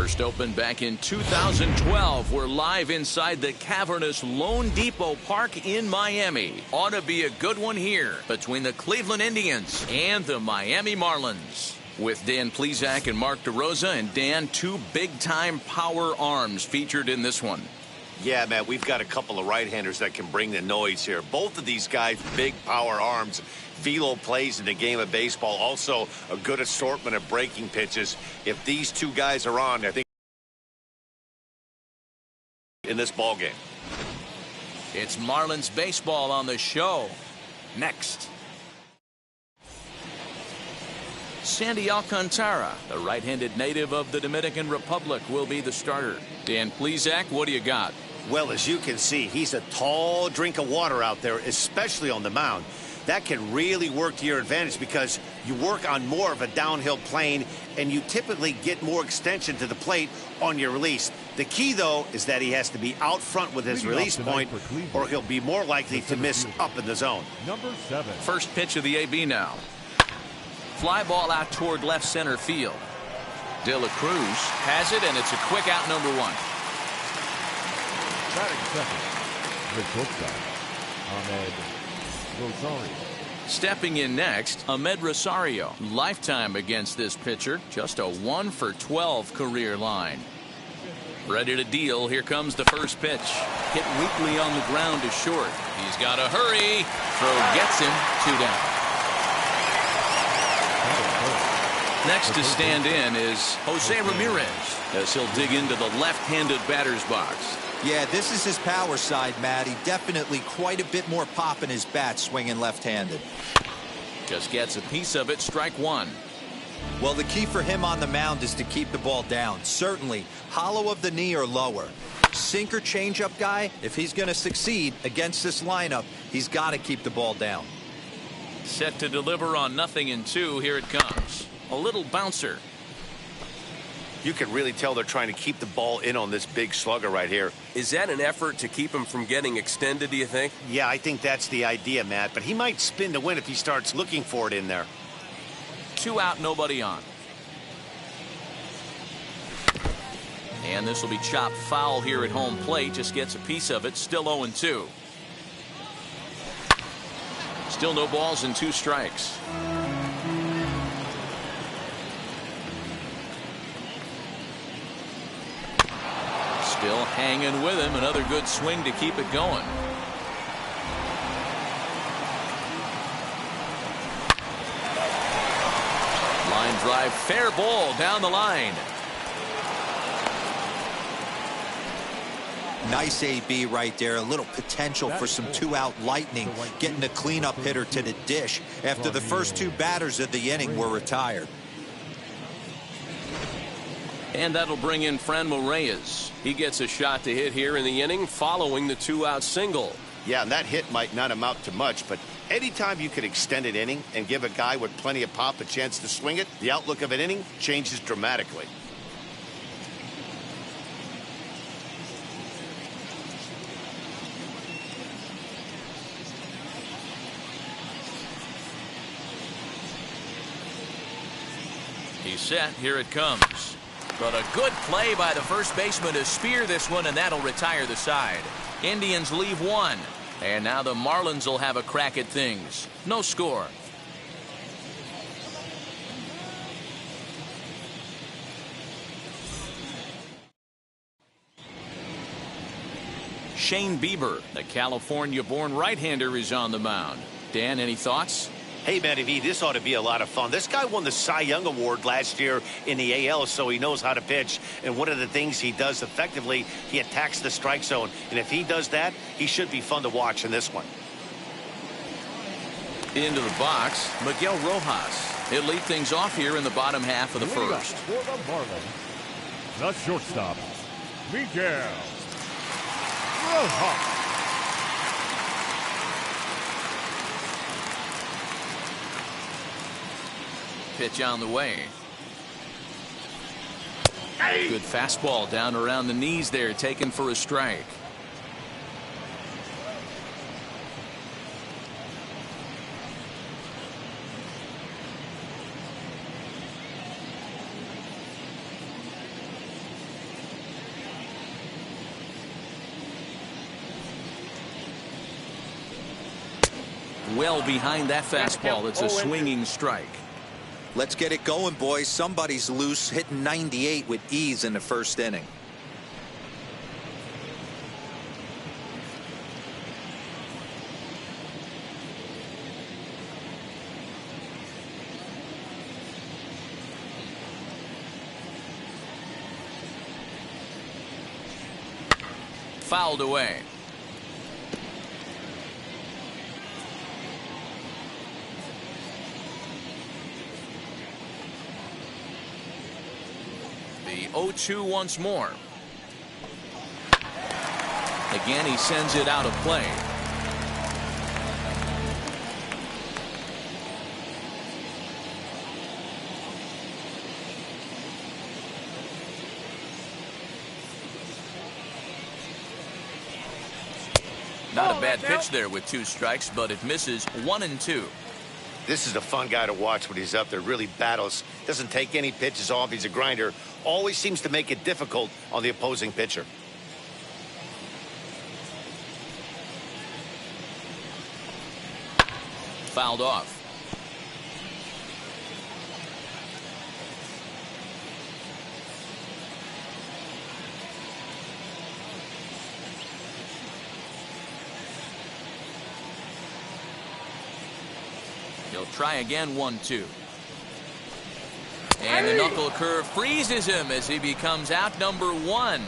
First opened back in 2012. We're live inside the cavernous Lone Depot Park in Miami. Ought to be a good one here between the Cleveland Indians and the Miami Marlins. With Dan Plesac and Mark DeRosa, and Dan, two big-time power arms featured in this one. Yeah, man, we've got a couple of right-handers that can bring the noise here. Both of these guys, big power arms. Velo plays in the game of baseball. Also, a good assortment of breaking pitches. If these two guys are on, I think in this ball game. It's Marlins baseball on the show. Next. Sandy Alcantara, the right-handed native of the Dominican Republic, will be the starter. Dan Plesac, what do you got? Well, as you can see, he's a tall drink of water out there, especially on the mound. That can really work to your advantage because you work on more of a downhill plane and you typically get more extension to the plate on your release. The key, though, is that he has to be out front with his release point or he'll be more likely to miss up in the zone. Number 7. First pitch of the AB now. Fly ball out toward left center field. De La Cruz has it, and it's a quick out, number 1. Batting second, the shortstop, Ahmed Rosario. Stepping in next, Ahmed Rosario. Lifetime against this pitcher, just a 1 for 12 career line. Ready to deal. Here comes the first pitch. Hit weakly on the ground to short. He's got to hurry. Throw gets him. 2 down. Next to stand in is Jose Ramirez as he'll dig into the left-handed batter's box. Yeah, this is his power side, Matt. He definitely quite a bit more pop in his bat swinging left-handed. Just gets a piece of it. Strike 1. Well, the key for him on the mound is to keep the ball down. Certainly, hollow of the knee or lower. Sinker changeup guy, if he's going to succeed against this lineup, he's got to keep the ball down. Set to deliver on 0-2. Here it comes. A little bouncer. You can really tell they're trying to keep the ball in on this big slugger right here. Is that an effort to keep him from getting extended, do you think? Yeah, I think that's the idea, Matt. But he might spin to win if he starts looking for it in there. 2 out, nobody on. And this will be chopped foul here at home plate. Just gets a piece of it. Still 0-2. Still no balls and 2 strikes. Still hanging with him. Another good swing to keep it going. Line drive, fair ball down the line. Nice AB right there. A little potential for some 2-out lightning, getting the cleanup hitter to the dish after the first 2 batters of the inning were retired. And that'll bring in Franmil Reyes. He gets a shot to hit here in the inning following the 2-out single. Yeah, and that hit might not amount to much, but anytime you can extend an inning and give a guy with plenty of pop a chance to swing it, the outlook of an inning changes dramatically. He's set. Here it comes. But a good play by the first baseman to spear this one, and that'll retire the side. Indians leave 1. And now the Marlins will have a crack at things. No score. Shane Bieber, the California-born right-hander, is on the mound. Dan, any thoughts? Hey, Matty V, this ought to be a lot of fun. This guy won the Cy Young Award last year in the AL, so he knows how to pitch. And one of the things he does effectively, he attacks the strike zone. And if he does that, he should be fun to watch in this one. Into the box, Miguel Rojas. He'll lead things off here in the bottom half of the first. For the Marlins, the shortstop, Miguel Rojas. Pitch on the way. Good fastball down around the knees there, taken for a strike. well behind that fastball. It's a swinging strike. Let's get it going, boys. Somebody's loose, hitting 98 with ease in the first inning. Fouled away. The 0-2 once more. Again, he sends it out of play. Not a bad pitch there with 2 strikes, but it misses 1-2. This is a fun guy to watch when he's up there. Really battles. Doesn't take any pitches off. He's a grinder. Always seems to make it difficult on the opposing pitcher. Fouled off. He'll try again, 1-2. And the knuckle curve freezes him as he becomes out number 1.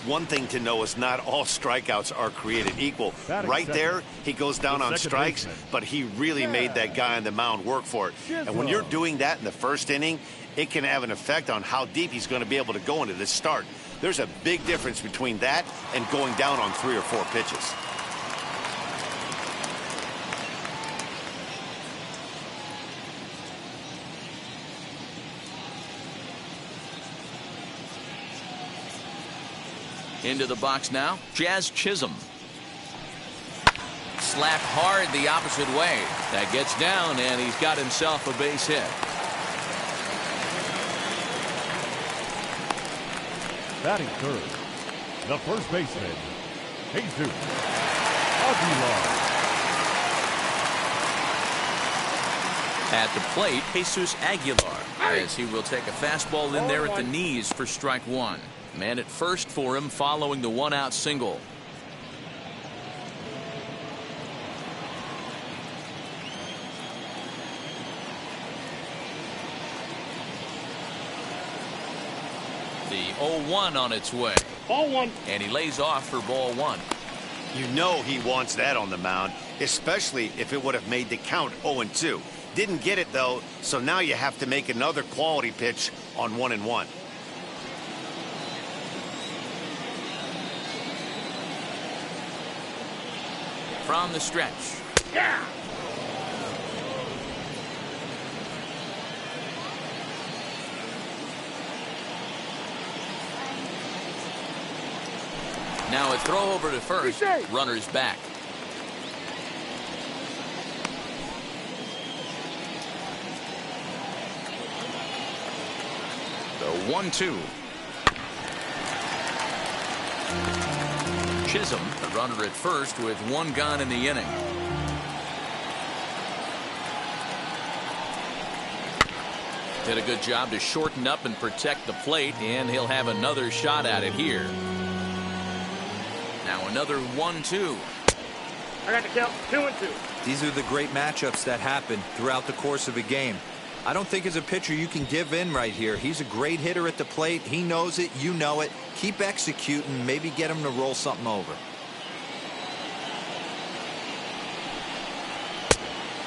One thing to know is not all strikeouts are created equal. Right there, he goes down on strikes, but he really made that guy on the mound work for it. And when you're doing that in the first inning, it can have an effect on how deep he's going to be able to go into this start. There's a big difference between that and going down on 3 or 4 pitches. Into the box now, Jazz Chisholm. Slapped hard the opposite way. That gets down, and he's got himself a base hit. Batting third, the first baseman, Jesus Aguilar. At the plate, Jesus Aguilar, as he will take a fastball in there at the knees for strike 1. Man at first for him following the 1-out single. The 0-1 on its way. Ball 1. And he lays off for ball 1. You know he wants that on the mound, especially if it would have made the count 0-2. Didn't get it, though, so now you have to make another quality pitch on 1-1. From the stretch. Yeah. Now a throw over to first. Runner's back. The 1-2. Chisholm, the runner at first with 1 gone in the inning. Did a good job to shorten up and protect the plate, and he'll have another shot at it here. Now another 1-2. I got the count 2-2. These are the great matchups that happen throughout the course of a game. I don't think as a pitcher you can give in right here. He's a great hitter at the plate. He knows it. You know it. Keep executing. Maybe get him to roll something over.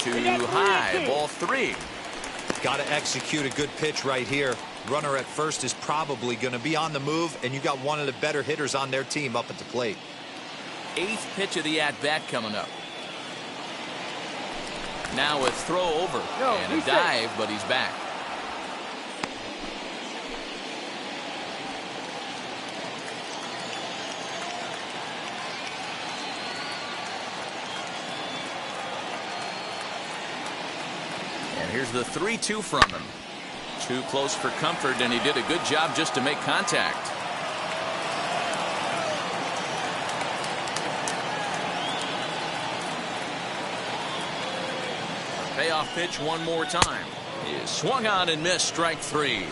Too high. Ball 3. Got to execute a good pitch right here. Runner at first is probably going to be on the move, and you got one of the better hitters on their team up at the plate. 8th pitch of the at-bat coming up. Now a throw over and a dive, but he's back. And here's the 3-2 from him. Too close for comfort, and he did a good job just to make contact. Payoff pitch one more time. Is swung on and missed, strike three.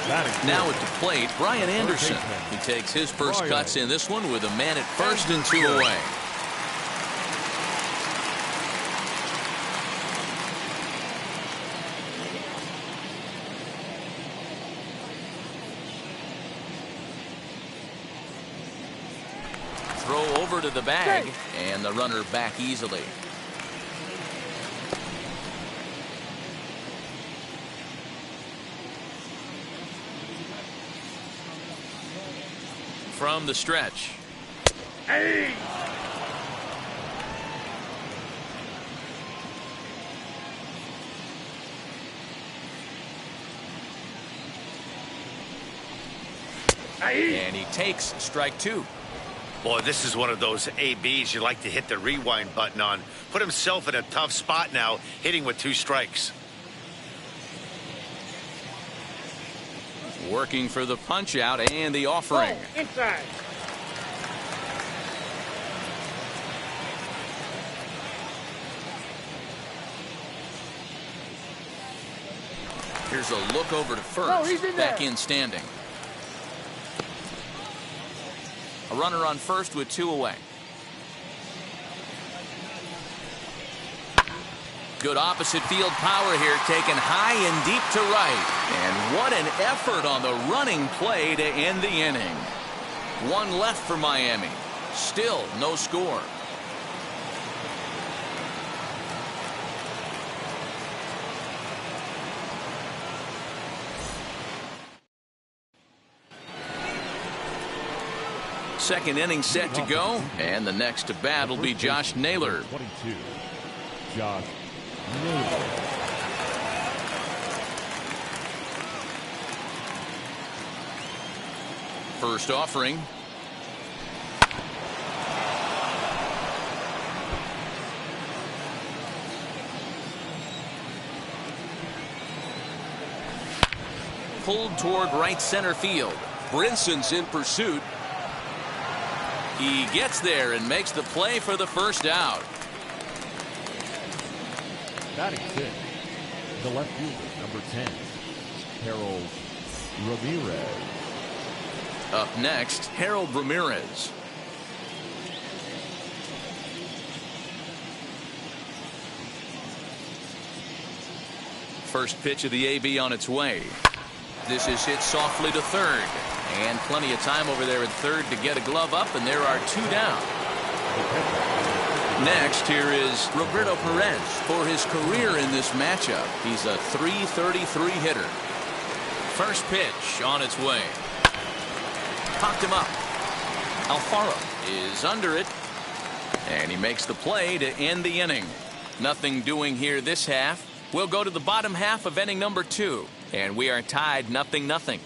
Now at the plate, Brian Anderson. He takes his first cuts in this one with a man at first and 2 away. Throw over to the bag, and the runner back easily. From the stretch. Hey! And he takes strike two. Boy, this is one of those ABs you like to hit the rewind button on. Put himself in a tough spot now, hitting with 2 strikes. Working for the punch out and the offering. Oh, inside. Here's a look over to first. No, he's in there. Back in standing. A runner on first with 2 away. Good opposite field power here, taken high and deep to right. And what an effort on the running play to end the inning. 1 left for Miami. Still no score. Second inning set to go, and the next to bat will be Josh Naylor. 22. Josh Naylor. First offering. Pulled toward right center field. Brinson's in pursuit. He gets there and makes the play for the first out. Batting 6, the left fielder, number 10, Harold Ramirez. Up next, Harold Ramirez. First pitch of the AB on its way. This is hit softly to third. And plenty of time over there at third to get a glove up, and there are 2 down. Next, here is Roberto Perez for his career in this matchup. He's a .333 hitter. First pitch on its way. Popped him up. Alfaro is under it. And he makes the play to end the inning. Nothing doing here this half. We'll go to the bottom half of inning number 2. And we are tied 0-0.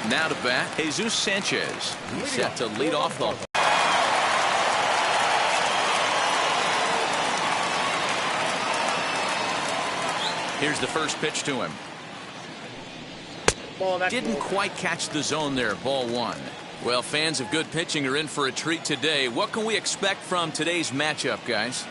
Now to bat, Jesus Sanchez. He's set to lead off the. Here's the first pitch to him. Didn't quite catch the zone there. Ball 1. Well, fans of good pitching are in for a treat today. What can we expect from today's matchup, guys?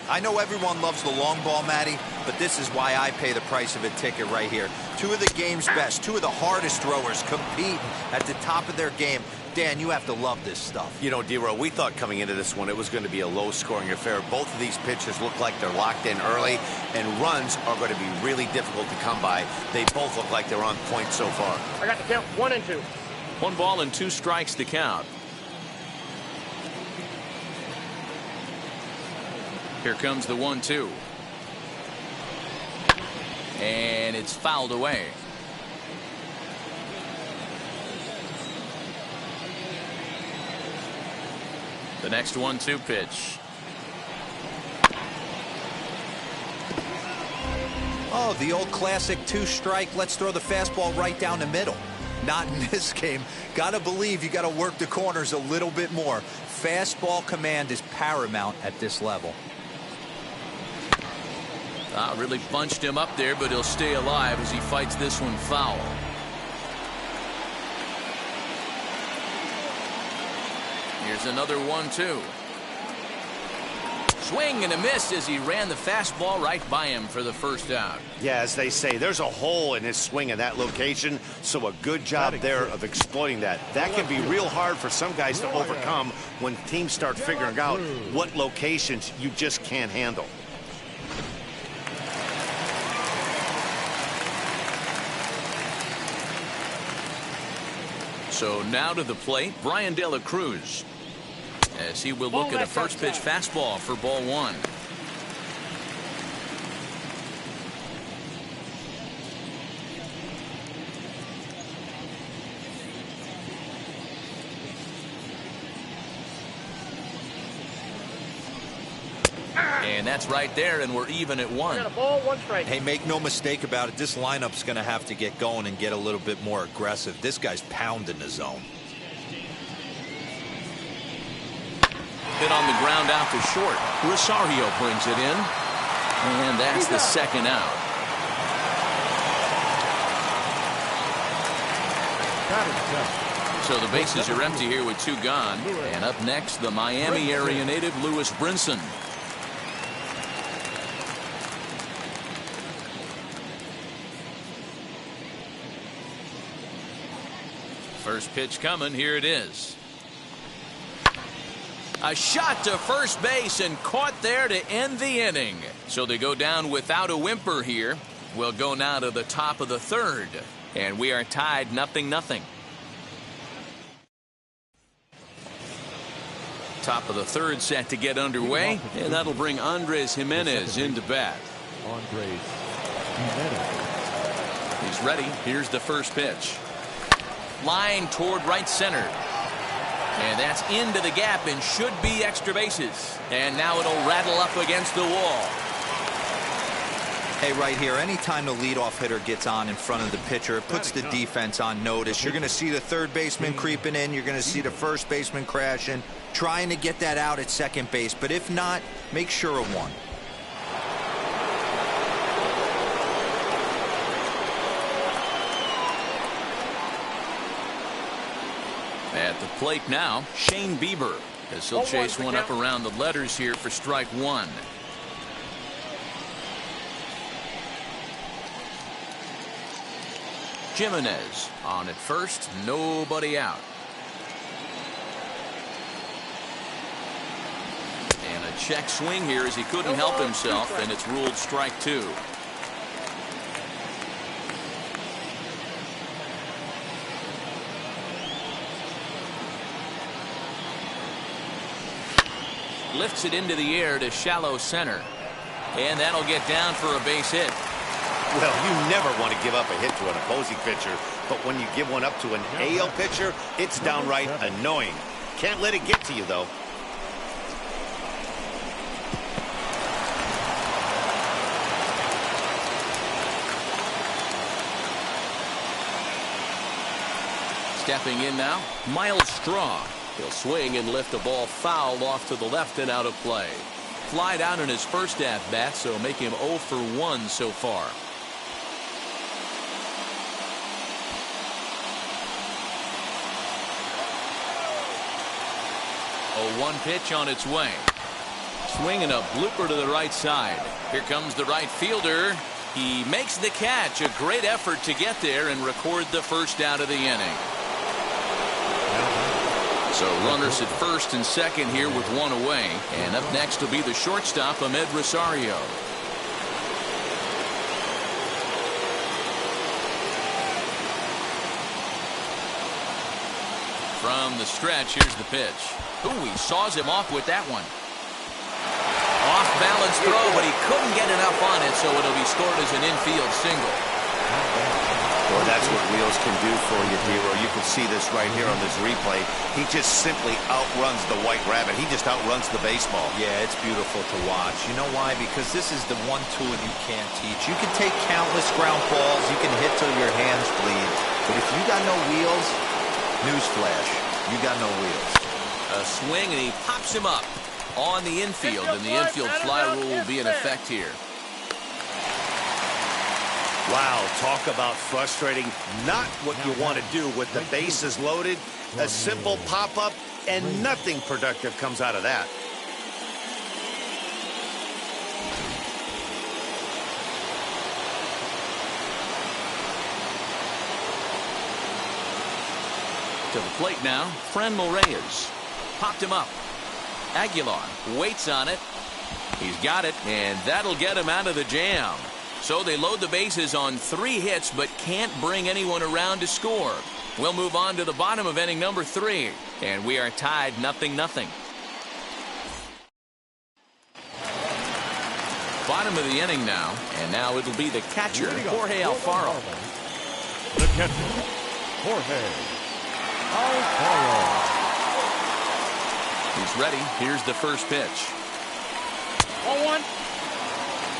I know everyone loves the long ball, Matty, but this is why I pay the price of a ticket right here. 2 of the game's best, 2 of the hardest throwers competing at the top of their game. Dan, you have to love this stuff. You know, D-Row, we thought coming into this one it was going to be a low-scoring affair. Both of these pitchers look like they're locked in early, and runs are going to be really difficult to come by. They both look like they're on point so far. I got the count. 1 and 2. 1 ball and 2 strikes to count. Here comes the 1-2. And it's fouled away. The next 1-2 pitch. Oh, the old classic 2-strike. Let's throw the fastball right down the middle. Not in this game. Gotta believe you gotta work the corners a little bit more. Fastball command is paramount at this level. Really bunched him up there, but he'll stay alive as he fights this one foul. Here's another 1-2. Swing and a miss as he ran the fastball right by him for the first out. Yeah, as they say, there's a hole in his swing in that location, so a good job there of exploiting that. That can be real hard for some guys to overcome when teams start figuring out what locations you just can't handle. So now to the plate, Brian De La Cruz, as he will look at a first pitch fastball for ball 1. And that's right there, and we're even at 1. Got a ball, 1 strike. Hey, make no mistake about it. This lineup's going to have to get going and get a little bit more aggressive. This guy's pounding the zone. Hit on the ground out to short. Rosario brings it in. And that's the second out. So the bases are empty here with 2 gone. And up next, the Miami area native, Lewis Brinson. First pitch coming. Here it is. A shot to first base and caught there to end the inning. So they go down without a whimper here. We'll go now to the top of the 3rd. And we are tied 0-0. Top of the 3rd set to get underway. And that'll bring Andres Jimenez into bat. Andres Jimenez. He's ready. Here's the first pitch. Line toward right center. And that's into the gap and should be extra bases. And now it'll rattle up against the wall. Hey, right here, anytime the leadoff hitter gets on in front of the pitcher, it puts the defense on notice. You're going to see the third baseman creeping in. You're going to see the first baseman crashing, trying to get that out at second base. But if not, make sure of one. At the plate now, Shane Bieber, as he'll chase one up around the letters here for strike 1. Jimenez on at first, nobody out. And a check swing here as he couldn't help himself, and it's ruled strike 2. Lifts it into the air to shallow center. And that'll get down for a base hit. Well, you never want to give up a hit to an opposing pitcher, but when you give one up to an AL pitcher, it's downright annoying. Can't let it get to you, though. Stepping in now, Miles Straw. He'll swing and lift a ball foul off to the left and out of play. Flied out in his first at-bat, so make him 0 for 1 so far. A 1 pitch on its way. Swinging a blooper to the right side. Here comes the right fielder. He makes the catch. A great effort to get there and record the first out of the inning. So runners at first and second here with 1 away. And up next will be the shortstop, Ahmed Rosario. From the stretch, here's the pitch. Ooh, he saws him off with that one. Off balance throw, but he couldn't get enough on it, so it'll be scored as an infield single. Well, that's what Wheels can do for you, Hero. You can see this right here on this replay. He just simply outruns the White Rabbit. He just outruns the baseball. Yeah, it's beautiful to watch. You know why? Because this is the one tool you can't teach. You can take countless ground balls. You can hit till your hands bleed. But if you got no wheels, newsflash, you got no wheels. A swing, and he pops him up on the infield, and the infield fly rule will be in effect here. Wow, talk about frustrating. Not what you want to do with the bases loaded. A simple pop-up, and nothing productive comes out of that. To the plate now, Franmil Reyes. Popped him up. Aguilar waits on it. He's got it, and that'll get him out of the jam. So they load the bases on 3 hits, but can't bring anyone around to score. We'll move on to the bottom of inning number 3, and we are tied 0-0. Bottom of the inning now, and now it'll be the catcher, Jorge Alfaro. The catcher, Jorge Alfaro. He's ready. Here's the first pitch. 1-1.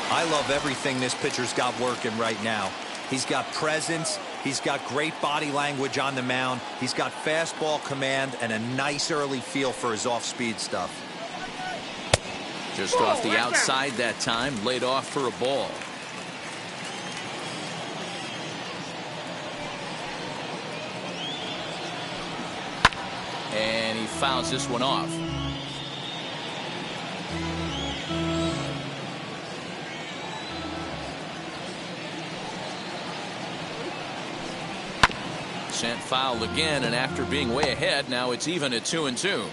I love everything this pitcher's got working right now. He's got presence. He's got great body language on the mound. He's got fastball command and a nice early feel for his off-speed stuff. Just off the outside that time, laid off for a ball. And he fouls this one off. Sent foul again, and after being way ahead, now it's even at 2-2.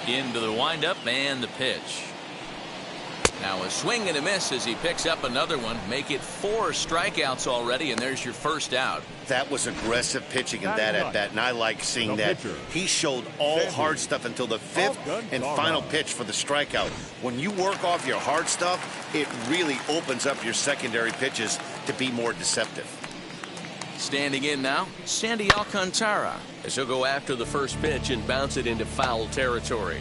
Into the windup and the pitch. Now a swing and a miss as he picks up another one. Make it 4 strikeouts already, and there's your first out. That was aggressive pitching in that at bat, and I like seeing that. He showed all hard stuff until the 5th and final pitch for the strikeout. When you work off your hard stuff, it really opens up your secondary pitches to be more deceptive. Standing in now, Sandy Alcantara, as he'll go after the first pitch and bounce it into foul territory.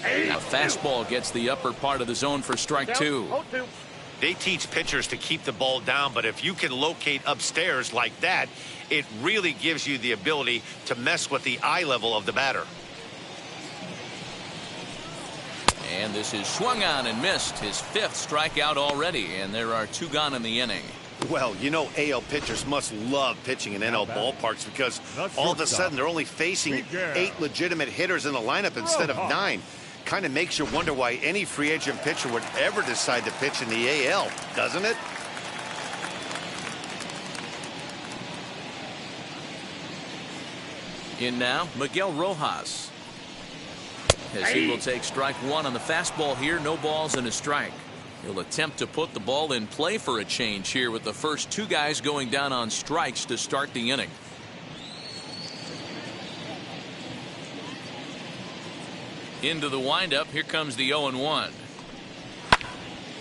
A fastball gets the upper part of the zone for strike 2. They teach pitchers to keep the ball down, but if you can locate upstairs like that, it really gives you the ability to mess with the eye level of the batter. And this is swung on and missed. His 5th strikeout already, and there are 2 gone in the inning. Well, you know, AL pitchers must love pitching in NL ballparks because all of a sudden they're only facing 8 legitimate hitters in the lineup instead of 9. Kind of makes you wonder why any free agent pitcher would ever decide to pitch in the AL, doesn't it? In now, Miguel Rojas. As he will take strike 1 on the fastball here. No balls and a strike. He'll attempt to put the ball in play for a change here with the first 2 guys going down on strikes to start the inning. Into the windup. Here comes the 0-1.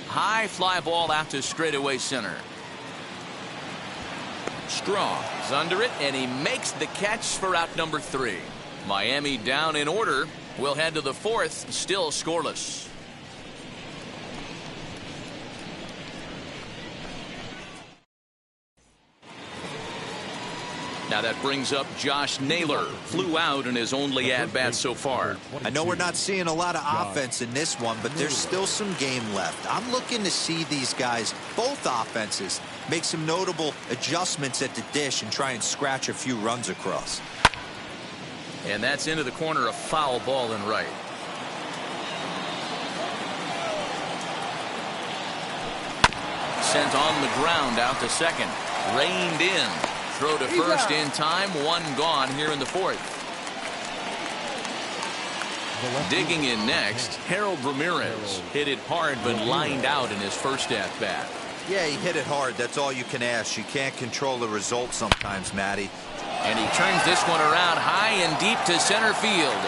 High fly ball out to straightaway center. Strong is under it, and he makes the catch for out number 3. Miami down in order. We'll head to the 4th, still scoreless. Now that brings up Josh Naylor. Flew out in his only at-bat so far. I know we're not seeing a lot of offense in this one, but there's still some game left. I'm looking to see these guys, both offenses, make some notable adjustments at the dish and try and scratch a few runs across. And that's into the corner, a foul ball and right. Sent on the ground out to second. Reined in. Throw to first in time. 1 gone here in the 4th. Digging in next, Harold Ramirez. Hit it hard but lined out in his first at-bat. Yeah, he hit it hard. That's all you can ask. You can't control the result sometimes, Matty. And he turns this one around high and deep to center field.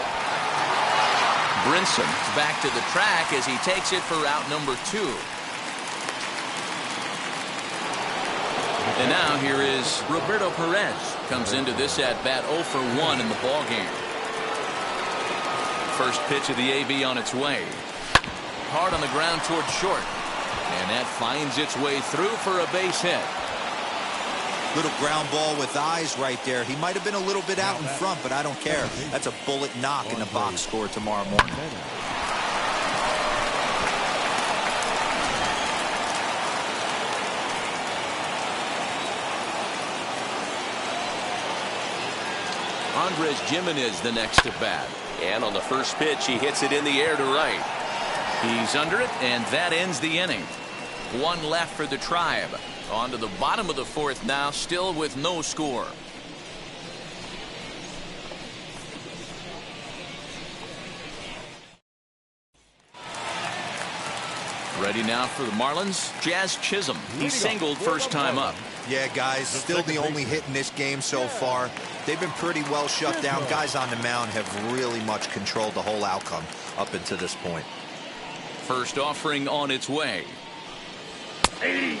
Brinson back to the track as he takes it for out number 2. And now here is Roberto Perez. Comes into this at-bat 0 for 1 in the ballgame. First pitch of the AB on its way. Hard on the ground towards short. And that finds its way through for a base hit. Little ground ball with eyes right there. He might have been a little bit out in front, but I don't care. That's a bullet knock in the box score tomorrow morning. Andres Gimenez the next at bat. And on the first pitch, he hits it in the air to right. He's under it, and that ends the inning. One left for the Tribe. On to the bottom of the fourth now, still with no score. Ready now for the Marlins, Jazz Chisholm. He singled first time up. Yeah, guys, still the only hit in this game so far. They've been pretty well shut down. Guys on the mound have really much controlled the whole outcome up until this point. First offering on its way. Hey,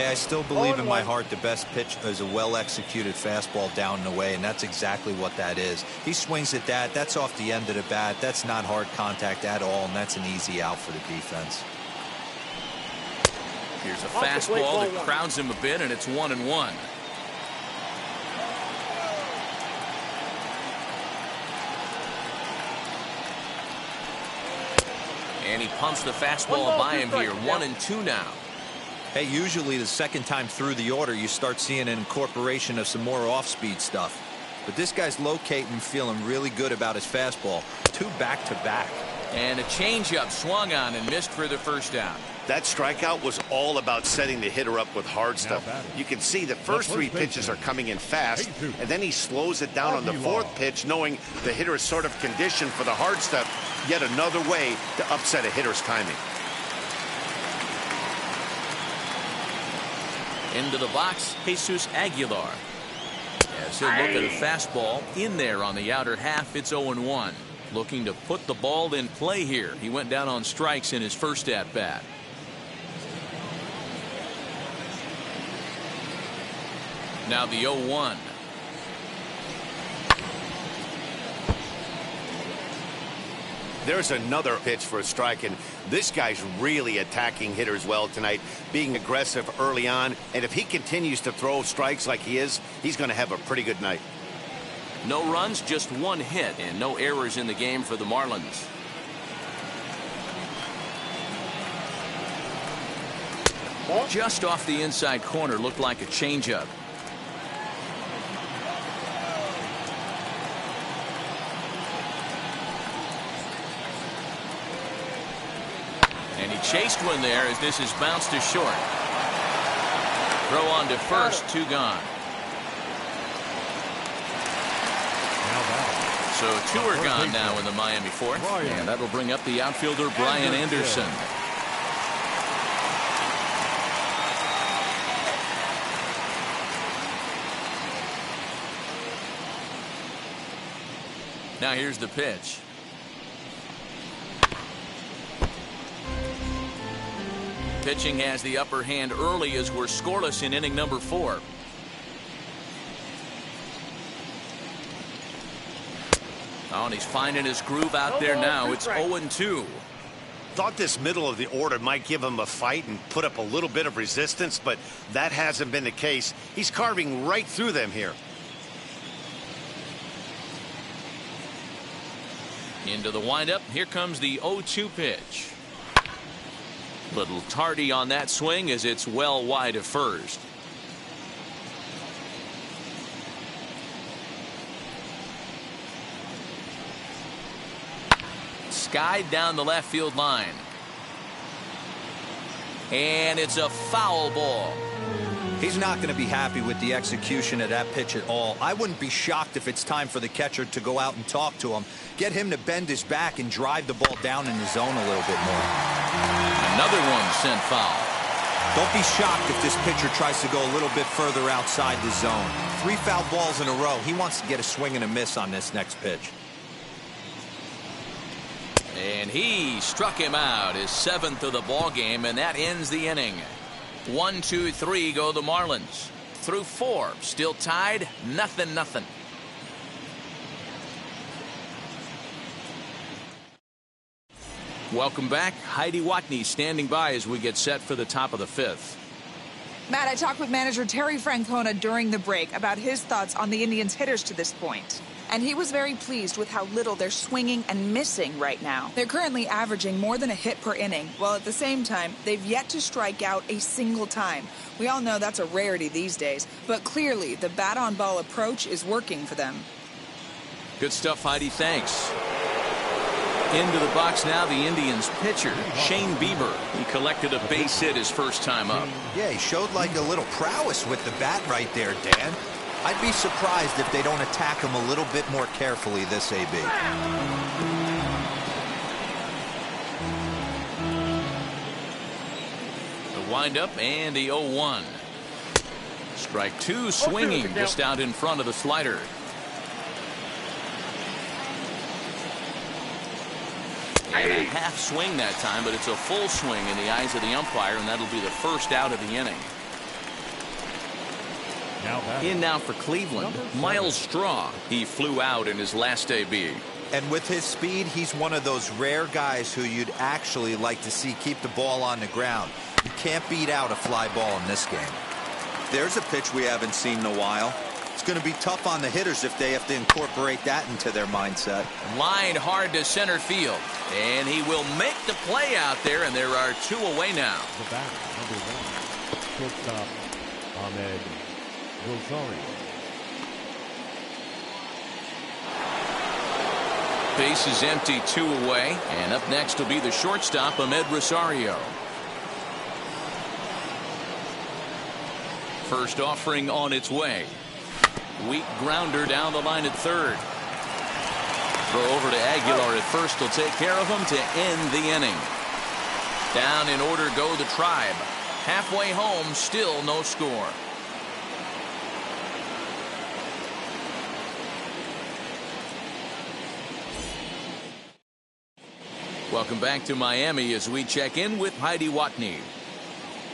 I still believe in my heart the best pitch is a well-executed fastball down and away, and that's exactly what that is. He swings at that. That's off the end of the bat. That's not hard contact at all, and that's an easy out for the defense. Here's a fastball that crowds him a bit, and it's 1-1. And he pumps the fastball by him here. 1-2 now. Hey, usually the second time through the order, you start seeing an incorporation of some more off-speed stuff. But this guy's locating, feeling really good about his fastball. 2 back-to-back. And a changeup swung on and missed for the first down. That strikeout was all about setting the hitter up with hard stuff. You can see the first 3 pitches are coming in fast, and then he slows it down on the 4th pitch, knowing the hitter is sort of conditioned for the hard stuff. Yet another way to upset a hitter's timing. Into the box, Jesus Aguilar. As he'll look at a fastball in there on the outer half, it's 0-1. Looking to put the ball in play here. He went down on strikes in his first at-bat. Now the 0-1. There's another pitch for a strike, and this guy's really attacking hitters well tonight, being aggressive early on, and if he continues to throw strikes like he is, he's going to have a pretty good night. No runs, just 1 hit, and no errors in the game for the Marlins. Just off the inside corner, looked like a changeup. And he chased one there as this is bounced to short. Throw on to first, 2 gone. So 2 are gone now in the Miami 4th. And that'll bring up the outfielder Brian Anderson. Now here's the pitch. Pitching has the upper hand early as we're scoreless in inning number 4. Oh, and he's finding his groove out there now. It's 0-2. Thought this middle of the order might give him a fight and put up a little bit of resistance, but that hasn't been the case. He's carving right through them here. Into the windup. Here comes the 0-2 pitch. Little tardy on that swing as it's well wide of first. Skied down the left field line. And it's a foul ball. He's not going to be happy with the execution of that pitch at all. I wouldn't be shocked if it's time for the catcher to go out and talk to him. Get him to bend his back and drive the ball down in the zone a little bit more. Another one sent foul. Don't be shocked if this pitcher tries to go a little bit further outside the zone. 3 foul balls in a row. He wants to get a swing and a miss on this next pitch. And he struck him out, his 7th of the ball game, and that ends the inning. 1, 2, 3 go the Marlins. Through 4, still tied, 0-0. Welcome back. Heidi Watney standing by as we get set for the top of the 5th. Matt, I talked with manager Terry Francona during the break about his thoughts on the Indians' hitters to this point. And he was very pleased with how little they're swinging and missing right now. They're currently averaging more than a hit per inning, while at the same time, they've yet to strike out a single time. We all know that's a rarity these days, but clearly the bat-on-ball approach is working for them. Good stuff, Heidi. Thanks. Into the box now, the Indians pitcher, Shane Bieber. He collected a base hit his first time up. Yeah, he showed like a little prowess with the bat right there, Dan. I'd be surprised if they don't attack him a little bit more carefully this AB. The windup and the 0-1. Strike two, swinging just out in front of the slider. And a half swing that time, but it's a full swing in the eyes of the umpire, and that'll be the first out of the inning. In now for Cleveland, Miles Straw. He flew out in his last AB. And with his speed, he's one of those rare guys who you'd actually like to see keep the ball on the ground. You can't beat out a fly ball in this game. There's a pitch we haven't seen in a while. It's going to be tough on the hitters if they have to incorporate that into their mindset. Line hard to center field. And he will make the play out there, and there are two away now. The batter, number 1, shortstop, Ahmed Rosario. Base is empty, 2 away. And up next will be the shortstop, Ahmed Rosario. First offering on its way. Weak grounder down the line at third. Throw over to Aguilar at first will take care of him to end the inning. Down in order go the Tribe. Halfway home, still no score. Welcome back to Miami as we check in with Heidi Watney.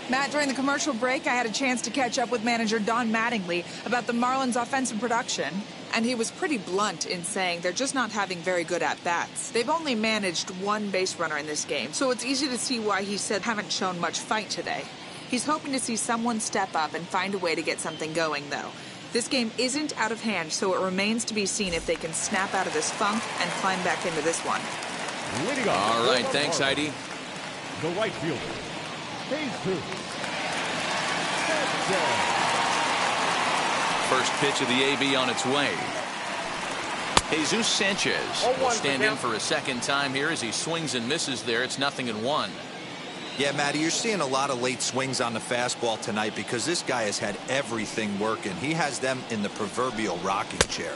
Matt, during the commercial break, I had a chance to catch up with manager Don Mattingly about the Marlins' offensive production. And he was pretty blunt in saying they're just not having very good at-bats. They've only managed one base runner in this game, so it's easy to see why he said haven't shown much fight today. He's hoping to see someone step up and find a way to get something going, though. This game isn't out of hand, so it remains to be seen if they can snap out of this funk and climb back into this one. All right, thanks, Heidi. The right fielder, phase 2. First pitch of the AB on its way. Jesus Sanchez will stand in for a second time here as he swings and misses there. It's 0-1. Yeah, Matty, you're seeing a lot of late swings on the fastball tonight because this guy has had everything working. He has them in the proverbial rocking chair.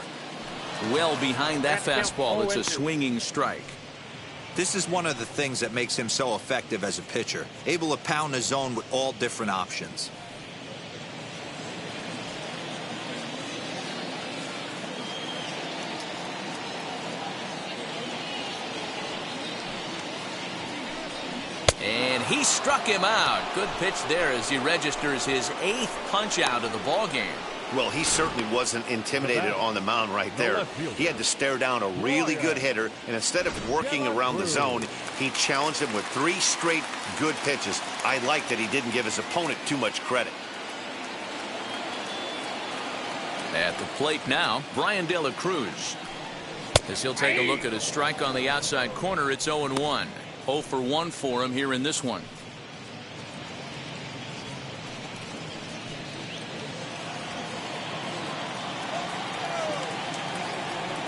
Well behind that fastball, it's a swinging strike. This is one of the things that makes him so effective as a pitcher, able to pound the zone with all different options. And he struck him out. Good pitch there as he registers his 8th punch out of the ball game. Well, he certainly wasn't intimidated on the mound right there. He had to stare down a really good hitter, and instead of working around the zone, he challenged him with 3 straight good pitches. I like that he didn't give his opponent too much credit. At the plate now, Brian De La Cruz. As he'll take a look at a strike on the outside corner, it's 0-1. 0 for 1 for him here in this one.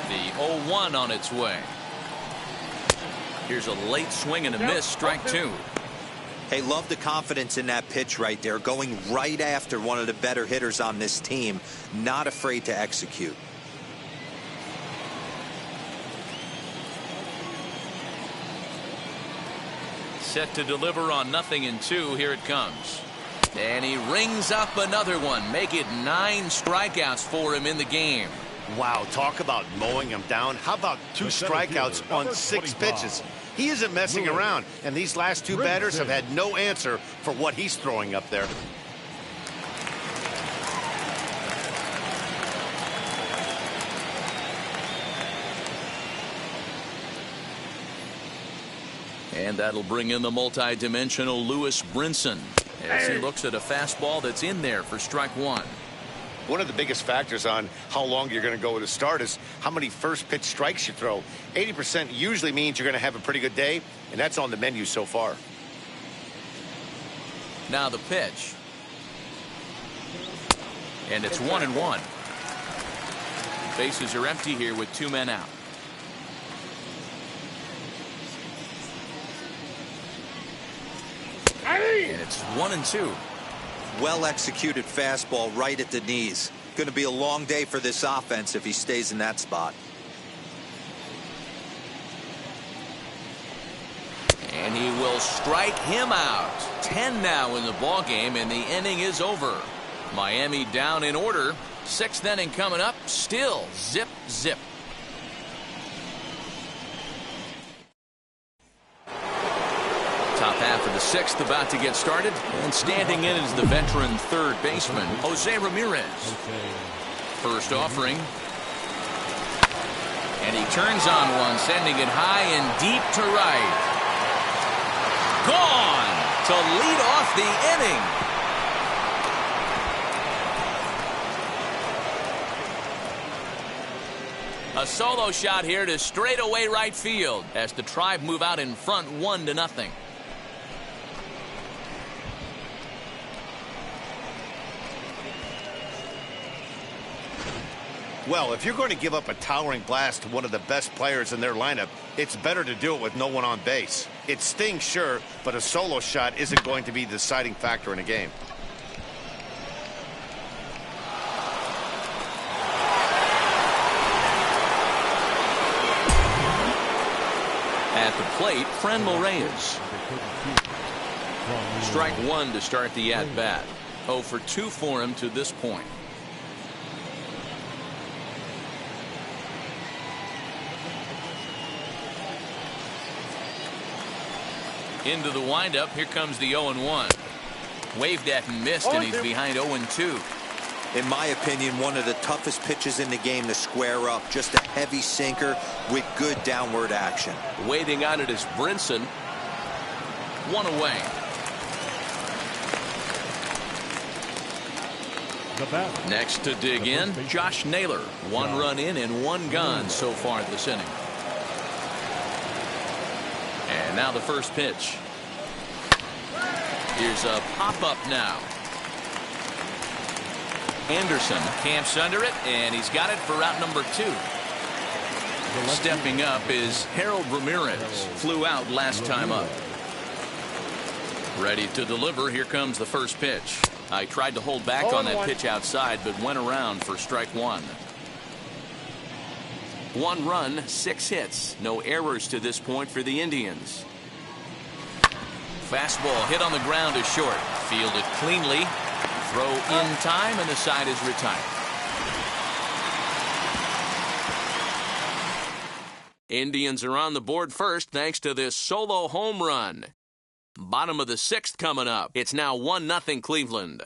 The 0-1 on its way. Here's a late swing and a miss, strike 2. Hey, love the confidence in that pitch right there, going right after one of the better hitters on this team, not afraid to execute. Set to deliver on 0-2. Here it comes. And he rings up another one. Make it 9 strikeouts for him in the game. Wow, talk about mowing him down. How about 2 strikeouts on 6 pitches? He isn't messing around, and these last 2 batters have had no answer for what he's throwing up there. And that'll bring in the multi-dimensional Lewis Brinson. as he looks at a fastball that's in there for strike one. One of the biggest factors on how long you're going to go with a start is how many first pitch strikes you throw. 80% usually means you're going to have a pretty good day, and that's on the menu so far. Now the pitch. And it's 1-1. Bases are empty here with 2 men out. And it's 1-2. Well executed fastball right at the knees. Going to be a long day for this offense if he stays in that spot. And he will strike him out. 10 now in the ball game, and the inning is over. Miami down in order. 6th inning coming up. Still zip, zip. Top half of the 6th about to get started, and standing in is the veteran third baseman, Jose Ramirez. First offering. And he turns on one, sending it high and deep to right. Gone to lead off the inning. A solo shot here to straightaway right field as the Tribe move out in front 1-0. Well, if you're going to give up a towering blast to one of the best players in their lineup, it's better to do it with no one on base. It stings, sure, but a solo shot isn't going to be the deciding factor in a game. At the plate, Franmil Reyes. Strike one to start the at-bat. 0 for 2 for him to this point. Into the windup. Here comes the 0-1. Waved at and missed, and he's behind 0-2. In my opinion, one of the toughest pitches in the game to square up. Just a heavy sinker with good downward action. Waiting on it is Brinson. 1 away. Next to dig in, Josh Naylor. 1 run in and 1 gone so far this inning. And now the first pitch. Here's a pop-up now. Anderson camps under it, and he's got it for route number 2. Stepping up is Harold Ramirez. Flew out last time up. Ready to deliver. Here comes the first pitch. I tried to hold back on that pitch outside, but went around for strike one. 1 run, 6 hits. No errors to this point for the Indians. Fastball hit on the ground is short. Fielded cleanly. Throw in time, and the side is retired. Indians are on the board first thanks to this solo home run. Bottom of the 6th coming up. It's now 1-0 Cleveland.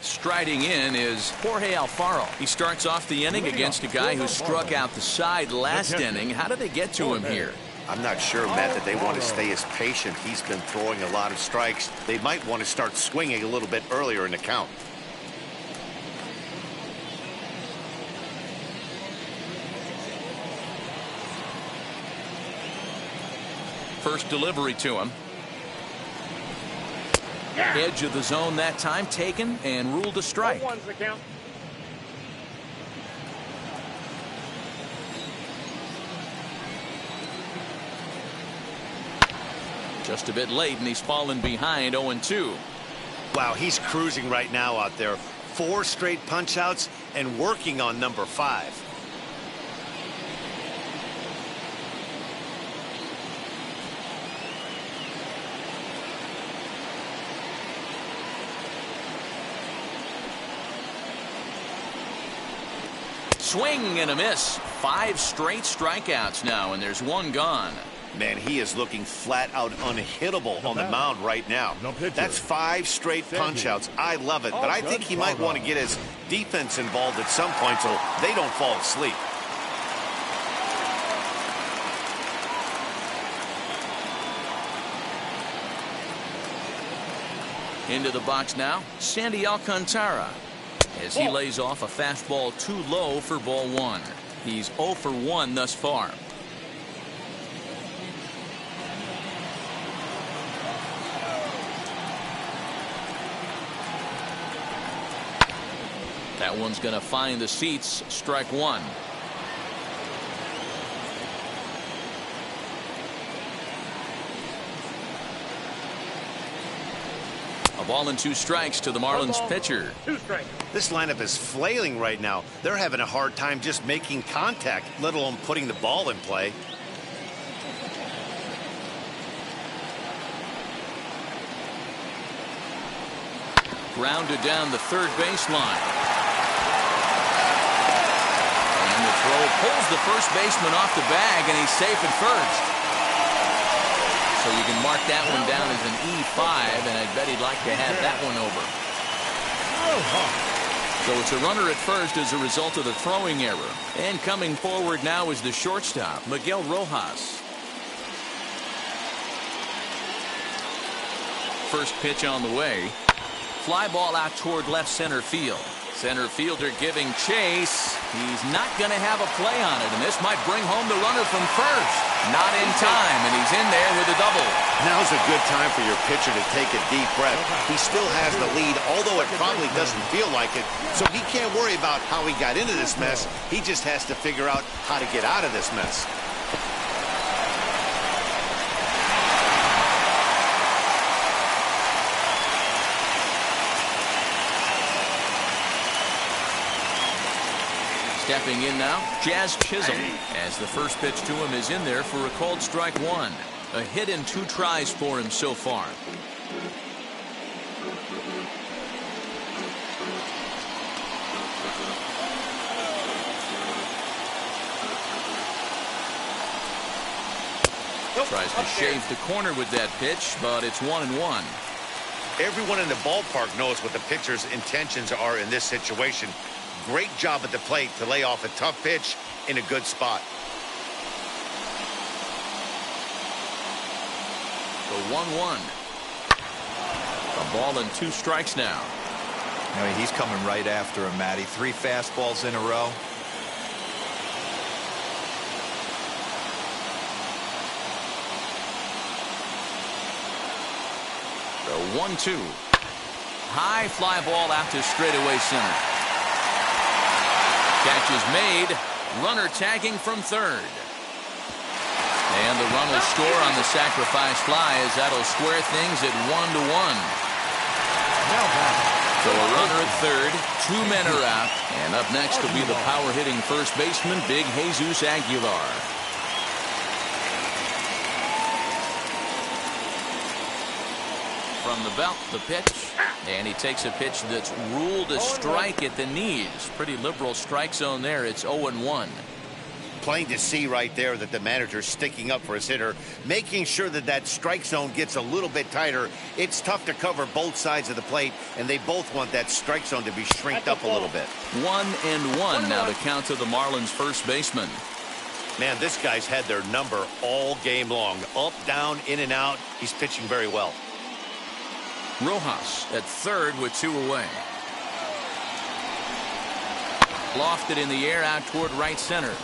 Striding in is Jorge Alfaro. He starts off the inning against a guy who struck out the side last inning. How did they get to him here? I'm not sure, Matt, that they want to stay as patient. He's been throwing a lot of strikes. They might want to start swinging a little bit earlier in the count. First delivery to him. Edge of the zone that time taken and ruled a strike. Just a bit late, and he's fallen behind 0-2. Wow, he's cruising right now out there. 4 straight punch-outs and working on number 5. Swing and a miss. 5 straight strikeouts now, and there's 1 gone. Man, he is looking flat out unhittable on the mound right now. That's 5 straight punch-outs. I love it, but I think he might want to get his defense involved at some point so they don't fall asleep. Into the box now, Sandy Alcantara, as he lays off a fastball too low for ball one. He's 0 for 1 thus far. That one's going to find the seats. Strike one. A ball and 2 strikes to the Marlins pitcher. 2 strikes. This lineup is flailing right now. They're having a hard time just making contact, let alone putting the ball in play. Grounded down the third baseline. And the throw pulls the first baseman off the bag, and he's safe at first. So you can mark that one down as an E5, and I bet he'd like to have that one over. So it's a runner at first as a result of the throwing error. And coming forward now is the shortstop, Miguel Rojas. First pitch on the way. Fly ball out toward left center field. Center fielder giving chase. He's not going to have a play on it, and this might bring home the runner from first. Not in time, and he's in there with a double. Now's a good time for your pitcher to take a deep breath. He still has the lead, although it probably doesn't feel like it. So he can't worry about how he got into this mess. He just has to figure out how to get out of this mess. Stepping in now, Jazz Chisholm, as the first pitch to him is in there for a called strike one. A hit and 2 tries for him so far. Tries to shave the corner with that pitch, but it's 1-1. Everyone in the ballpark knows what the pitcher's intentions are in this situation. Great job at the plate to lay off a tough pitch in a good spot. The 1-1. A ball and 2 strikes now. I mean, he's coming right after him, Matty. 3 fastballs in a row. The 1-2. High fly ball out to straightaway center. Catch is made. Runner tagging from third. And the run will score on the sacrifice fly, as that'll square things at 1-1. So a runner at third. 2 men are out. And up next will be the power-hitting first baseman, Big Jesus Aguilar. From the belt, the pitch. And he takes a pitch that's ruled a strike at the knees. Pretty liberal strike zone there. It's 0-1. Plain to see right there that the manager's sticking up for his hitter, making sure that that strike zone gets a little bit tighter. It's tough to cover both sides of the plate, and they both want that strike zone to be shrinked up a little bit. 1-1 now to count to the Marlins first baseman. Man, this guy's had their number all game long. Up, down, in and out. He's pitching very well. Rojas at third with 2 away. Lofted in the air out toward right center.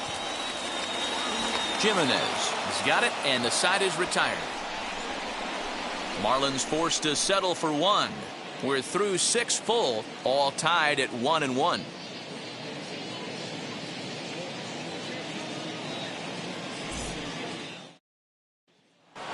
Jimenez has got it, and the side is retired. Marlins forced to settle for 1. We're through 6 full, all tied at 1-1.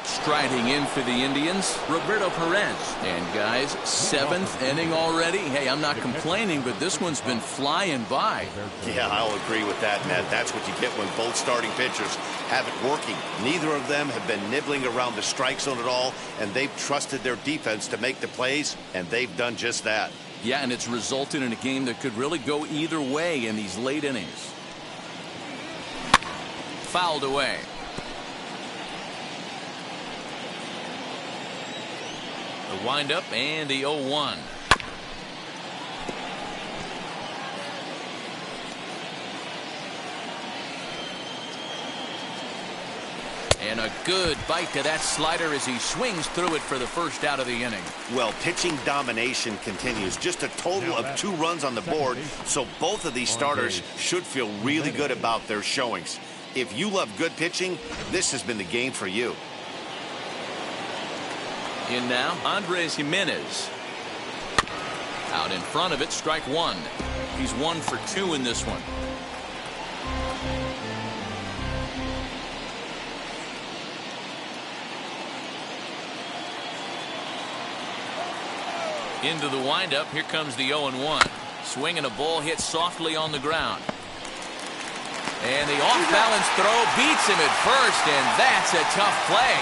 Striding in for the Indians, Roberto Perez. And guys, 7th inning already. Hey, I'm not complaining, but this one's been flying by. Yeah, I'll agree with that, Matt. That's what you get when both starting pitchers have it working. Neither of them have been nibbling around the strike zone at all, and they've trusted their defense to make the plays, and they've done just that. Yeah, and it's resulted in a game that could really go either way in these late innings. Fouled away. The windup and the 0-1. And a good bite to that slider as he swings through it for the first out of the inning. Well, pitching domination continues. Just a total of 2 runs on the board, so both of these starters should feel really good about their showings. If you love good pitching, this has been the game for you. In now, Andres Jimenez. Out in front of it, strike 1. He's 1 for 2 in this one. Into the windup, here comes the 0-1. Swinging a ball hit softly on the ground. And the off-balance throw beats him at first, and that's a tough play.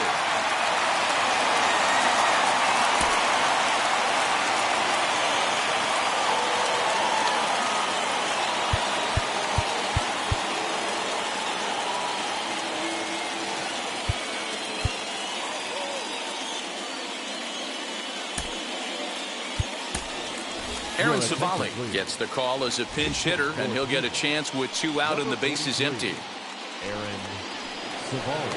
Aaron Savali gets the call as a pinch hitter, and he'll get a chance with 2 out and the bases empty. Aaron Savali.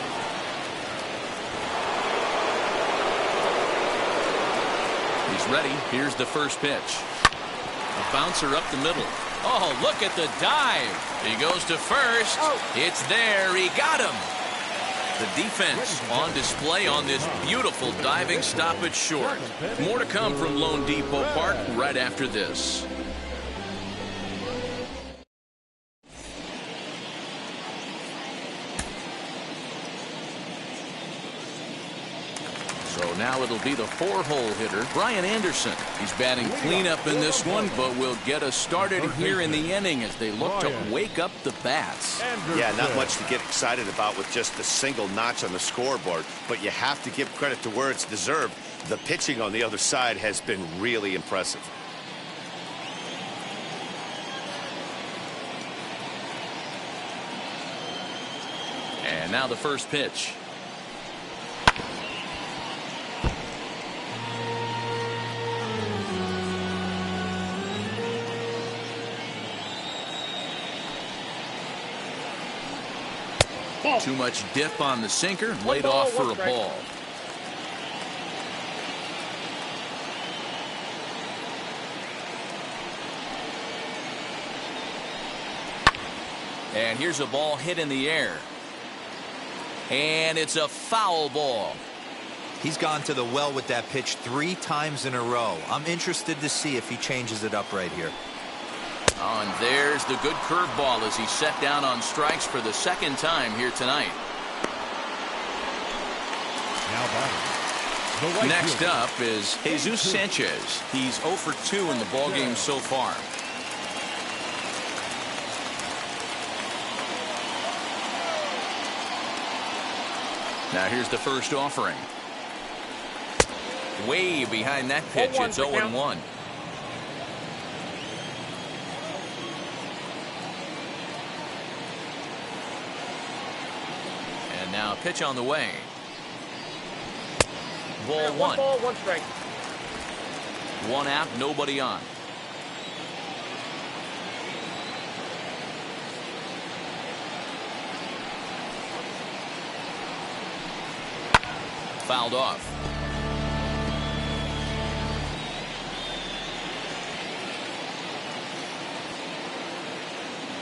He's ready. Here's the first pitch. A bouncer up the middle. Oh, look at the dive. He goes to first. It's there. He got him. The defense on display on this beautiful diving stop at short. More to come from Lone Depot Park right after this. So now it'll be the 4-hole hitter, Brian Anderson. He's batting cleanup in this one, but will get us started here in the inning as they look to wake up the bats. Yeah, not much to get excited about with just a single notch on the scoreboard, but you have to give credit to where it's deserved. The pitching on the other side has been really impressive. And now the first pitch. Too much dip on the sinker, laid off for a ball. And here's a ball hit in the air. And it's a foul ball. He's gone to the well with that pitch 3 times in a row. I'm interested to see if he changes it up right here. Oh, and there's the good curveball as he's set down on strikes for the second time here tonight. Now batting. Next up is Jesus Sanchez. He's 0 for 2 in the ballgame so far. Now here's the first offering. Way behind that pitch, it's 0-1. And now a pitch on the way. Ball 1. 1 ball, 1 strike. 1 out, nobody on. Fouled off.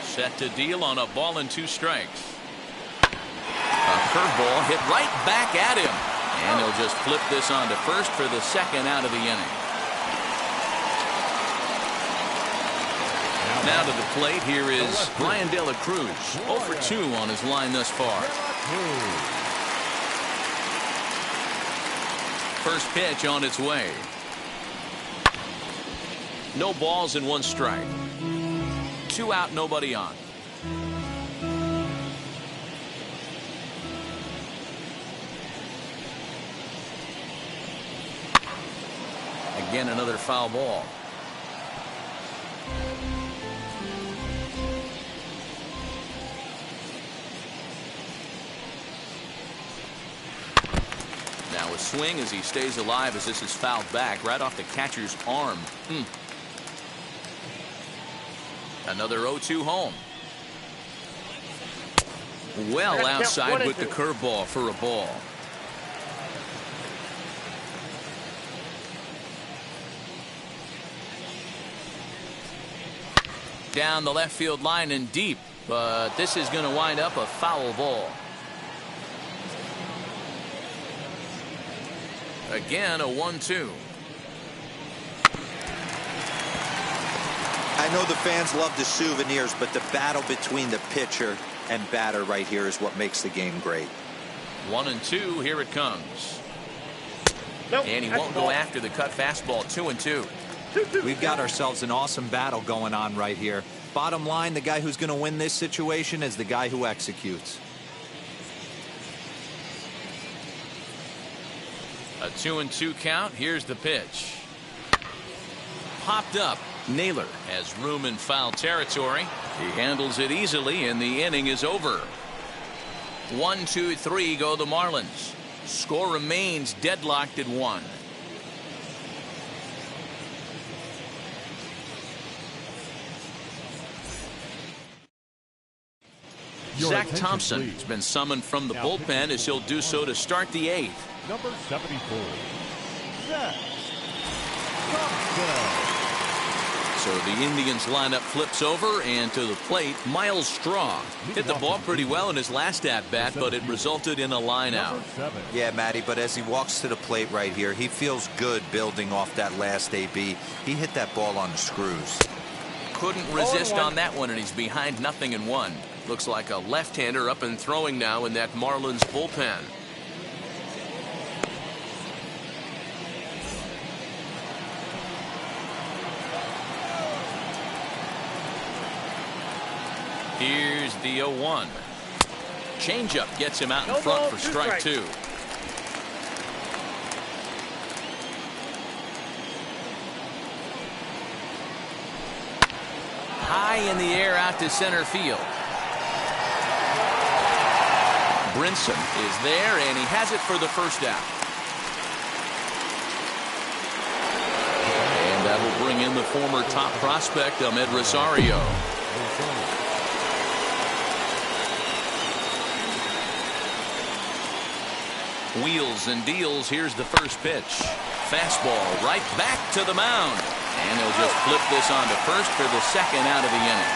Set to deal on a ball and 2 strikes. A curveball hit right back at him. And he'll just flip this on to first for the second out of the inning. Now to the plate, here is Brian De La Cruz. 0 for 2 on his line thus far. First pitch on its way. No balls and 1 strike. 2 out, nobody on. Again, another foul ball. Now a swing as he stays alive as this is fouled back right off the catcher's arm. Another 0-2 home. Well outside with the curveball for a ball. Down the left field line and deep, but this is going to wind up a foul ball. Again, a 1-2. I know the fans love the souvenirs, but the battle between the pitcher and batter right here is what makes the game great. 1-2, here it comes. Nope, and he won't go after the cut fastball. 2-2. We've got ourselves an awesome battle going on right here. Bottom line, the guy who's going to win this situation is the guy who executes. A 2-2 count. Here's the pitch. Popped up. Naylor has room in foul territory. He handles it easily, and the inning is over. 1-2-3 go the Marlins. Score remains deadlocked at 1. Zach Thompson has been summoned from the bullpen as he'll do so to start the 8th. Number 74, Zach Thompson. So the Indians lineup flips over, and to the plate, Miles Straw hit the ball pretty well in his last at-bat, but it resulted in a line out. Yeah, Matty, but as he walks to the plate right here, he feels good building off that last AB. He hit that ball on the screws. Couldn't resist on that one, and he's behind 0-1. Looks like a left-hander up and throwing now in that Marlins bullpen. Here's the 0-1. Changeup gets him out in front for strike 2. High in the air out to center field. Brinson is there, and he has it for the first out. And that'll bring in the former top prospect, Ahmed Rosario. Wheels and deals. Here's the first pitch. Fastball right back to the mound. And they'll just flip this on to first for the second out of the inning.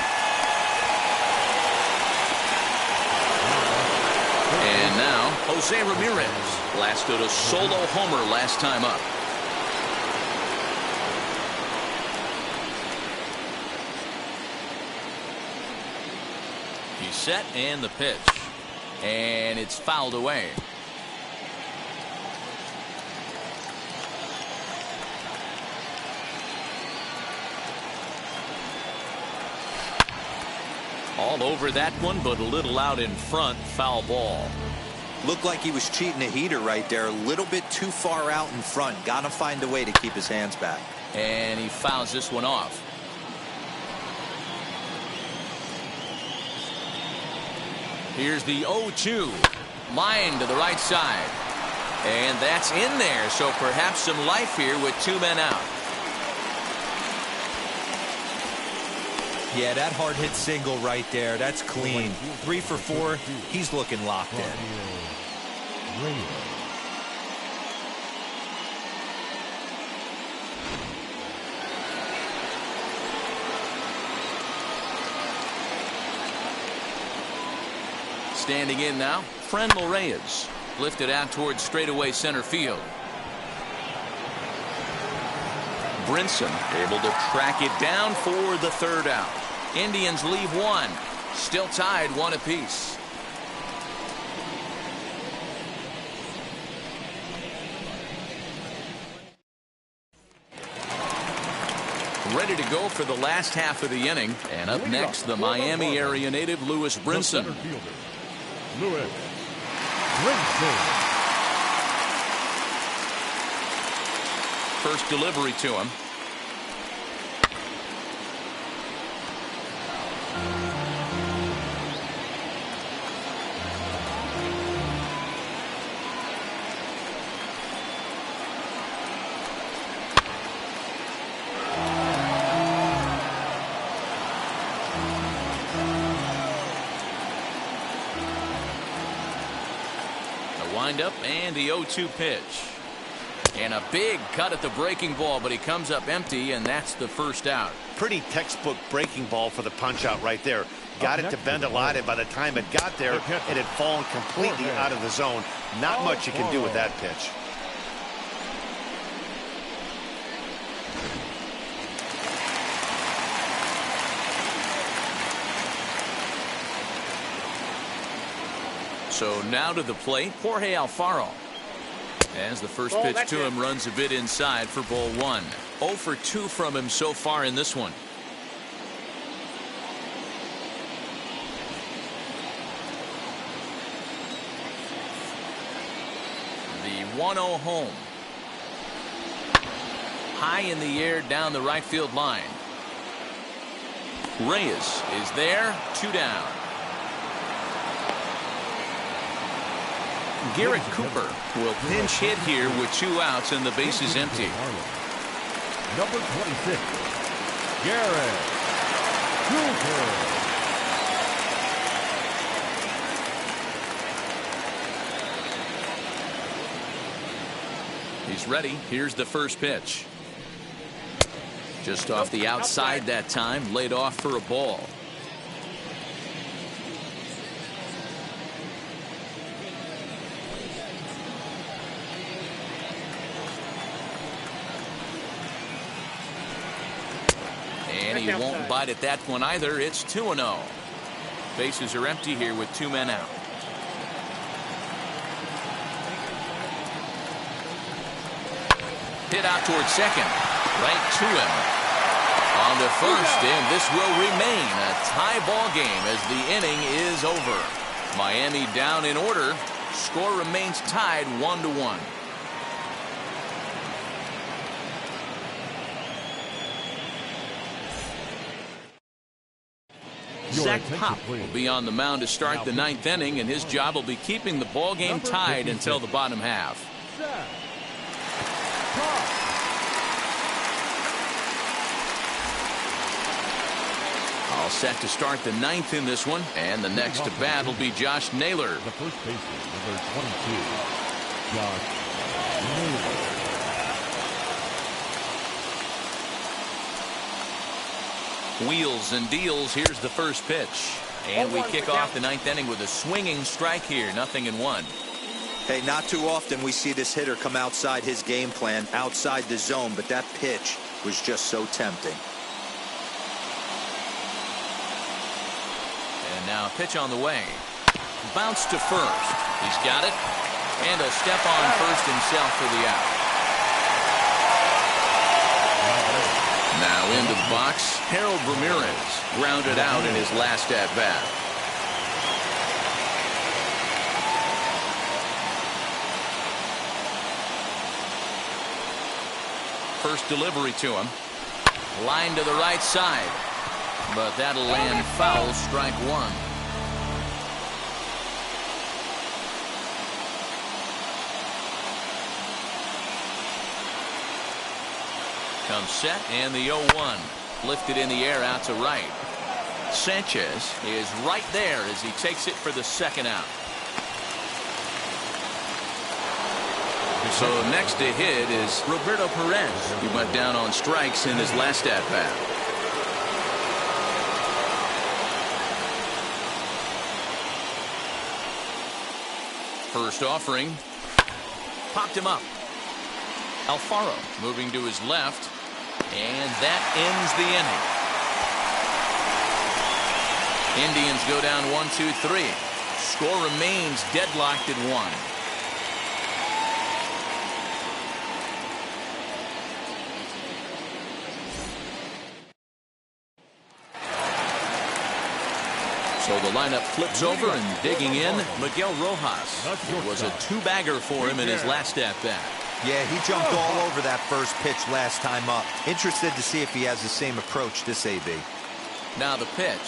And now, Jose Ramirez blasted a solo homer last time up. He's set, and the pitch. And it's fouled away. All over that one, but a little out in front. Foul ball. Looked like he was cheating a heater right there. A little bit too far out in front. Got to find a way to keep his hands back. And he fouls this one off. Here's the 0-2. Line to the right side. And that's in there, so perhaps some life here with 2 men out. Yeah, that hard hit single right there. That's clean. 3 for 4. He's looking locked in. Standing in now, Franmil Reyes. Lifted out towards straightaway center field. Brinson able to track it down for the third out. Indians leave 1. Still tied 1 apiece. Ready to go for the last half of the inning. And up next, the Miami area native Lewis Brinson. Lewis Brinson. First delivery to him. The windup and the 0-2 pitch. And a big cut at the breaking ball, but he comes up empty, and that's the first out. Pretty textbook breaking ball for the punch out right there. Got it to bend a lot, and by the time it got there, it had fallen completely out of the zone. Not much you can do with that pitch. So now to the plate, Jorge Alfaro. As the first pitch to him runs a bit inside for ball 1. 0 for 2 from him so far in this one. The 1-0 home. High in the air down the right field line. Reyes is there, 2 down. Garrett Cooper will pinch hit here with 2 outs and the base is empty. Number 26, Garrett Cooper. He's ready. Here's the first pitch. Just off the outside that time, laid off for a ball. And he won't bite at that one either. It's 2-0. Bases are empty here with 2 men out. Hit out towards second. Right to him. On to first, and this will remain a tie ball game as the inning is over. Miami down in order. Score remains tied 1-1. Zach Pop will be on the mound to start the 9th inning, and his job will be keeping the ball game tied until the bottom half. All set to start the 9th in this one, and the next to bat will be Josh Naylor. The first baseman, number 22, Josh Naylor. Wheels and deals. Here's the first pitch. And we kick off the 9th inning with a swinging strike here. 0-1. Hey, not too often we see this hitter come outside his game plan, outside the zone, but that pitch was just so tempting. And now pitch on the way. Bounce to first. He's got it. And a step on first himself for the out. Now into the box, Harold Ramirez grounded out in his last at-bat. First delivery to him. Line to the right side. But that'll land foul, strike 1. Comes set, and the 0-1. Lifted in the air out to right. Sanchez is right there as he takes it for the second out. So next to hit is Roberto Perez. He went down on strikes in his last at-bat. First offering. Popped him up. Alfaro moving to his left. And that ends the inning. Indians go down 1-2-3. Score remains deadlocked at 1. So the lineup flips over, and digging in, Miguel Rojas. It was a 2-bagger for him in his last at-bat. Yeah, he jumped all over that first pitch last time up. Interested to see if he has the same approach this AB. Now the pitch.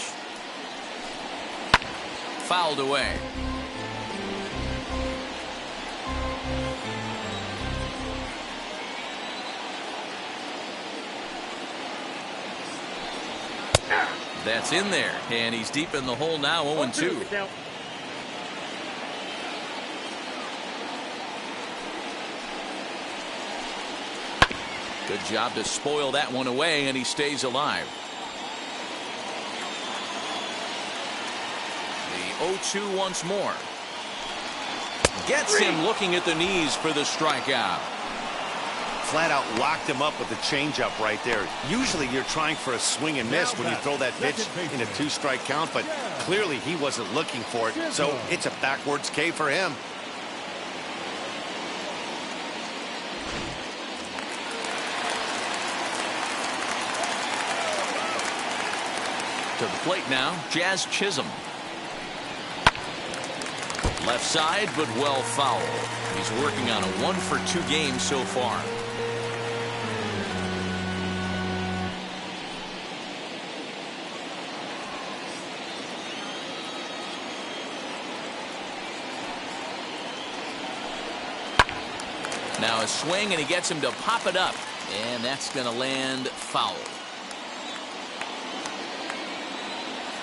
Fouled away. That's in there, and he's deep in the hole now, 0-2. Good job to spoil that one away, and he stays alive. The 0-2 once more. Gets him looking at the knees for the strikeout. Flat out locked him up with the changeup right there. Usually you're trying for a swing and miss when you throw that pitch in a 2-strike count, but clearly he wasn't looking for it, so it's a backwards K for him. To the plate now, Jazz Chisholm. Left side, but well fouled. He's working on a 1-for-2 game so far. Now a swing, and he gets him to pop it up, and that's going to land foul.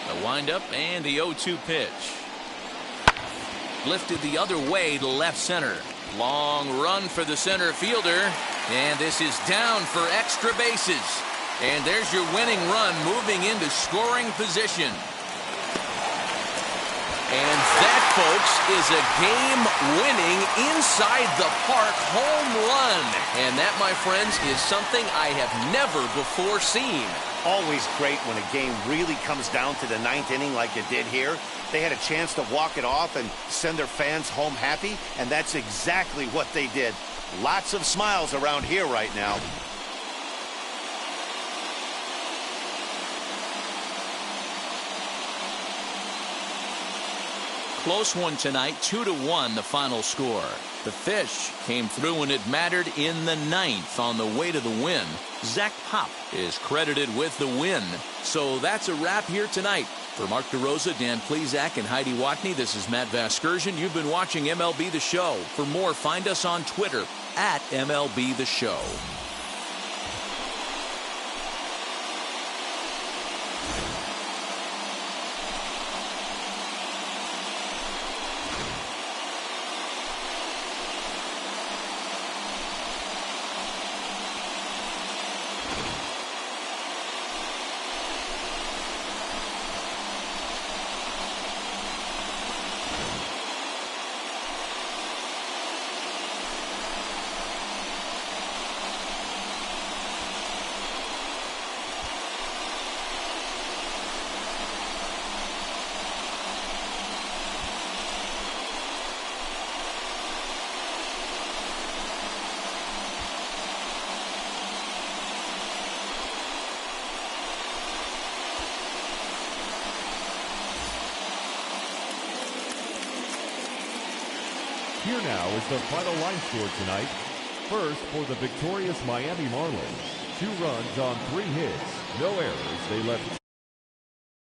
The windup and the 0-2 pitch. Lifted the other way to left center. Long run for the center fielder, and this is down for extra bases. And there's your winning run, moving into scoring position. And that, folks, is a game-winning inside the park home run. And that, my friends, is something I have never before seen. Always great when a game really comes down to the 9th inning like it did here. They had a chance to walk it off and send their fans home happy, and that's exactly what they did. Lots of smiles around here right now. Close one tonight, 2-1 the final score. The Fish came through when it mattered in the 9th on the way to the win. Zach Pop is credited with the win. So that's a wrap here tonight. For Mark DeRosa, Dan Plezak, and Heidi Watney, this is Matt Vasgersian. You've been watching MLB The Show. For more, find us on Twitter at MLB The Show. Here now is the final line score tonight. First, for the victorious Miami Marlins, 2 runs on 3 hits, no errors. They left